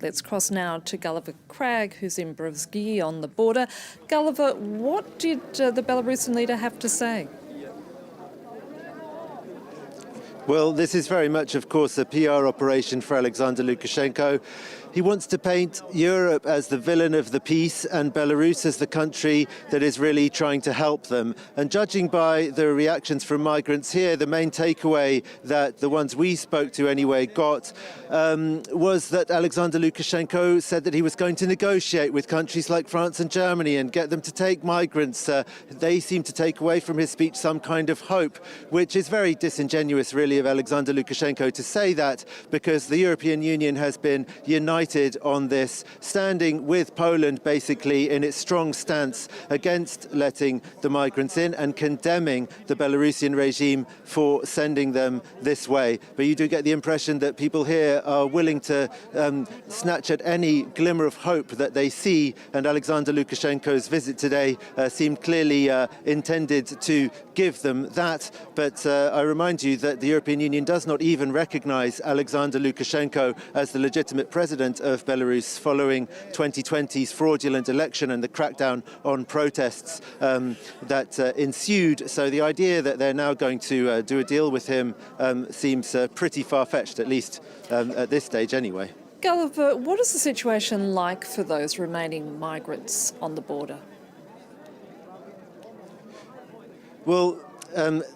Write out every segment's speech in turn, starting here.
Let's cross now to Gulliver Cragg, who's in Brzezinski on the border. Gulliver, what did the Belarusian leader have to say? Well, this is very much, of course, a PR operation for Alexander Lukashenko. He wants to paint Europe as the villain of the peace and Belarus as the country that is really trying to help them. And judging by the reactions from migrants here, the main takeaway that the ones we spoke to anyway got was that Alexander Lukashenko said that he was going to negotiate with countries like France and Germany and get them to take migrants. They seem to take away from his speech some kind of hope, which is very disingenuous, really, of Alexander Lukashenko to say that, because the European Union has been united on this, standing with Poland basically in its strong stance against letting the migrants in and condemning the Belarusian regime for sending them this way. But you do get the impression that people here are willing to snatch at any glimmer of hope that they see, and Alexander Lukashenko's visit today seemed clearly intended to give them that. But I remind you that the European Union does not even recognize Alexander Lukashenko as the legitimate president of Belarus following 2020's fraudulent election and the crackdown on protests that ensued. So the idea that they're now going to do a deal with him seems pretty far-fetched, at least at this stage anyway. Gulliver, what is the situation like for those remaining migrants on the border? Well,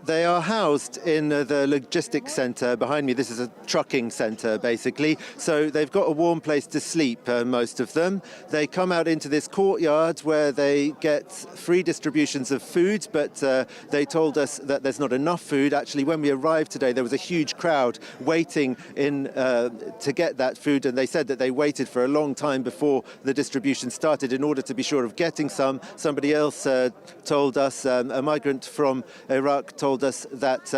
they are housed in the logistics centre behind me. This is a trucking centre, basically. So they've got a warm place to sleep, most of them. They come out into this courtyard where they get free distributions of food, but they told us that there's not enough food. Actually, when we arrived today, there was a huge crowd waiting to get that food, and they said that they waited for a long time before the distribution started in order to be sure of getting some. Somebody else told us, a migrant from Iraq told us that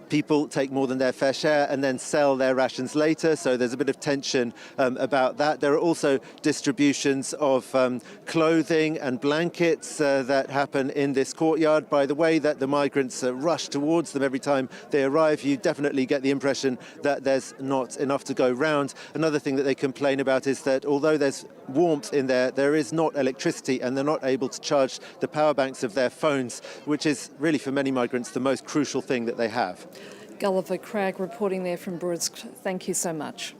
people take more than their fair share and then sell their rations later, so there's a bit of tension about that. There are also distributions of clothing and blankets that happen in this courtyard. By the way that the migrants rush towards them every time they arrive, you definitely get the impression that there's not enough to go round. Another thing that they complain about is that although there's warmth in there, there is not electricity, and they're not able to charge the power banks of their phones, which is really for many migrants the most crucial thing that they have. Gulliver Cragg reporting there from Brzezinski. Thank you so much.